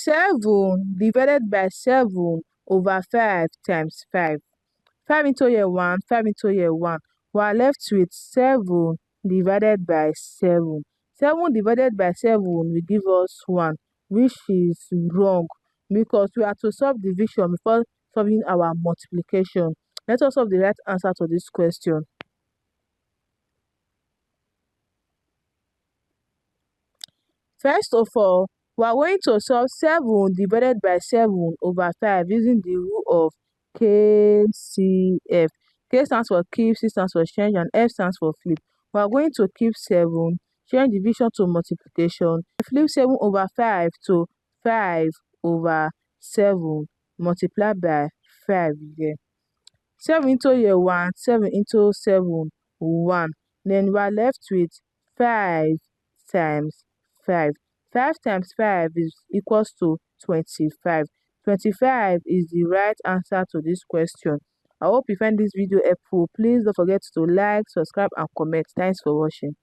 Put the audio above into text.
7 divided by 7 over 5 times 5. 5 into here 1, 5 into here 1. We are left with 7 divided by 7. 7 divided by 7 will give us 1, which is wrong because we are to solve division before solving our multiplication. Let us solve the right answer to this question. First of all, we are going to solve 7 divided by 7 over 5 using the rule of KCF. K stands for keep, C stands for change, and F stands for flip. We are going to keep 7, change division to multiplication, flip 7 over 5 to 5 over 7, multiply by 5 here. 7 into here 1, 7 into 7, 1. Then we are left with 5 times 5. 5 times 5 is equals to 25. 25 is the right answer to this question. I hope you find this video helpful. Please don't forget to like, subscribe, and comment. Thanks for watching.